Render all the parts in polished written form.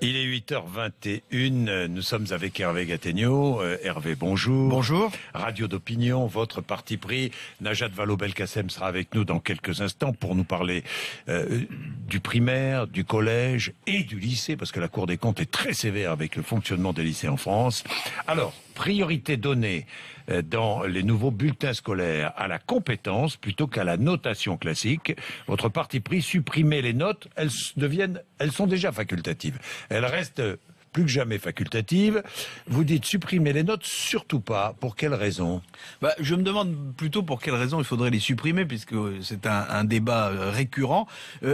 Il est 8h21, nous sommes avec Hervé Gattegno. Hervé, bonjour. Bonjour. Radio d'opinion, votre parti pris. Najat Vallaud-Belkacem sera avec nous dans quelques instants pour nous parler du primaire, du collège et du lycée, parce que la Cour des comptes est très sévère avec le fonctionnement des lycées en France. Alors, priorité donnée dans les nouveaux bulletins scolaires à la compétence plutôt qu'à la notation classique. Votre parti pris, supprimer les notes, elles sont déjà facultatives. Elles restent plus que jamais facultatives. Vous dites supprimer les notes, surtout pas. Pour quelle raison? Je me demande plutôt pour quelle raison il faudrait les supprimer, puisque c'est un débat récurrent.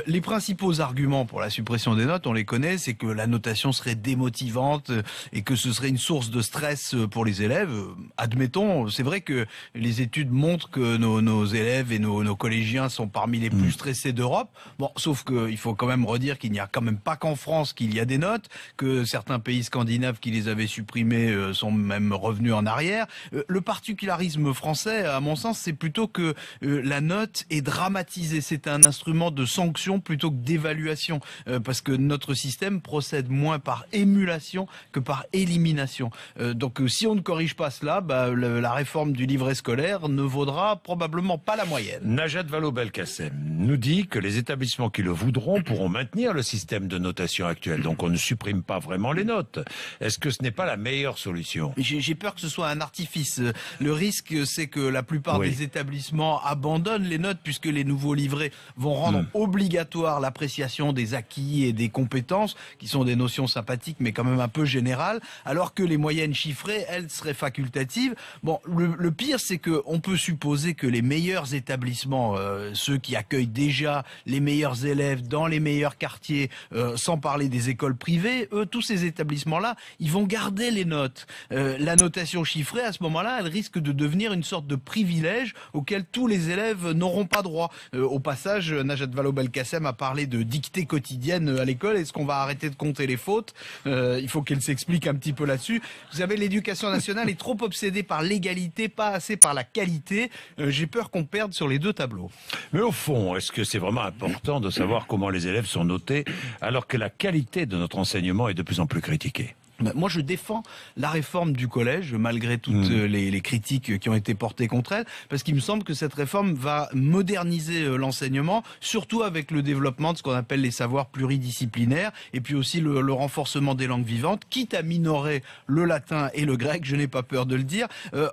Les principaux arguments pour la suppression des notes, on les connaît, c'est que la notation serait démotivante et que ce serait une source de stress pour les élèves. Admettons, c'est vrai que les études montrent que nos élèves et nos collégiens sont parmi les plus stressés d'Europe. Bon, sauf qu'il faut quand même redire qu'il n'y a quand même pas qu'en France qu'il y a des notes, que certains pays scandinaves qui les avaient supprimés sont même revenus en arrière. Le particularisme français, à mon sens, c'est plutôt que la note est dramatisée. C'est un instrument de sanction plutôt que d'évaluation, parce que notre système procède moins par émulation que par élimination. Donc si on ne corrige pas cela, la réforme du livret scolaire ne vaudra probablement pas la moyenne. Najat Vallaud-Belkacem nous dit que les établissements qui le voudront pourront maintenir le système de notation actuel. Donc on ne supprime pas vraiment les notes. Est-ce que ce n'est pas la meilleure solution? J'ai peur que ce soit un artifice. Le risque, c'est que la plupart des établissements abandonnent les notes, puisque les nouveaux livrets vont rendre obligatoire l'appréciation des acquis et des compétences, qui sont des notions sympathiques mais quand même un peu générales, alors que les moyennes chiffrées, elles, seraient facultatives. Bon, le pire, c'est que on peut supposer que les meilleurs établissements, ceux qui accueillent déjà les meilleurs élèves dans les meilleurs quartiers, sans parler des écoles privées, eux, tous ces établissements-là, ils vont garder les notes. La notation chiffrée, à ce moment-là, elle risque de devenir une sorte de privilège auquel tous les élèves n'auront pas droit. Au passage, Najat Vallaud-Belkacem a parlé de dictée quotidienne à l'école. Est-ce qu'on va arrêter de compter les fautes? Il faut qu'elle s'explique un petit peu là-dessus. Vous savez, l'éducation nationale est trop obsédée par l'égalité, pas assez par la qualité. J'ai peur qu'on perde sur les deux tableaux. Mais au fond, est-ce que c'est vraiment important de savoir comment les élèves sont notés alors que la qualité de notre enseignement est de plus en plus critiquée? Moi, je défends la réforme du collège, malgré toutes les critiques qui ont été portées contre elle, parce qu'il me semble que cette réforme va moderniser l'enseignement, surtout avec le développement de ce qu'on appelle les savoirs pluridisciplinaires, et puis aussi le renforcement des langues vivantes, quitte à minorer le latin et le grec, je n'ai pas peur de le dire.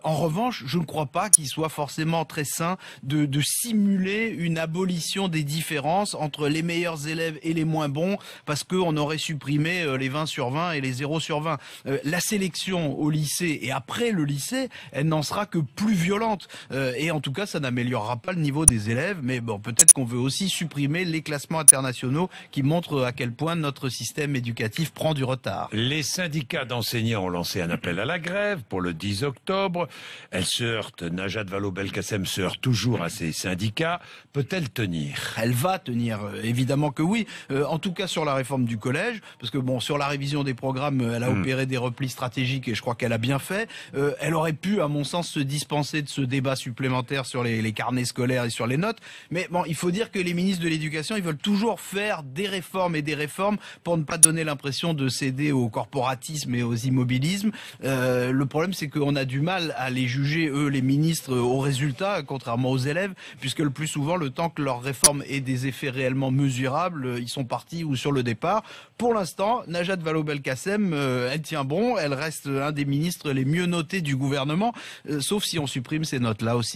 En revanche, je ne crois pas qu'il soit forcément très sain de simuler une abolition des différences entre les meilleurs élèves et les moins bons, parce qu'on aurait supprimé les 20 sur 20 et les 0 sur 20. La sélection au lycée et après le lycée, elle n'en sera que plus violente. Et en tout cas, ça n'améliorera pas le niveau des élèves. Mais bon, peut-être qu'on veut aussi supprimer les classements internationaux qui montrent à quel point notre système éducatif prend du retard. Les syndicats d'enseignants ont lancé un appel à la grève pour le 10 octobre. Najat Vallaud-Belkacem se heurte toujours à ces syndicats. Peut-elle tenir? Elle va tenir, évidemment que oui. En tout cas sur la réforme du collège, parce que bon, sur la révision des programmes, elle a opéré des replis stratégiques et je crois qu'elle a bien fait. Elle aurait pu, à mon sens, se dispenser de ce débat supplémentaire sur les carnets scolaires et sur les notes. Mais bon, il faut dire que les ministres de l'Éducation, ils veulent toujours faire des réformes et des réformes pour ne pas donner l'impression de céder au corporatisme et aux immobilismes. Le problème, c'est qu'on a du mal à les juger, eux, les ministres, au résultat, contrairement aux élèves, puisque le plus souvent, le temps que leur réforme ait des effets réellement mesurables, ils sont partis ou sur le départ. Pour l'instant, Najat Vallaud-Belkacem, elle tient bon, elle reste un des ministres les mieux notés du gouvernement, sauf si on supprime ces notes-là aussi.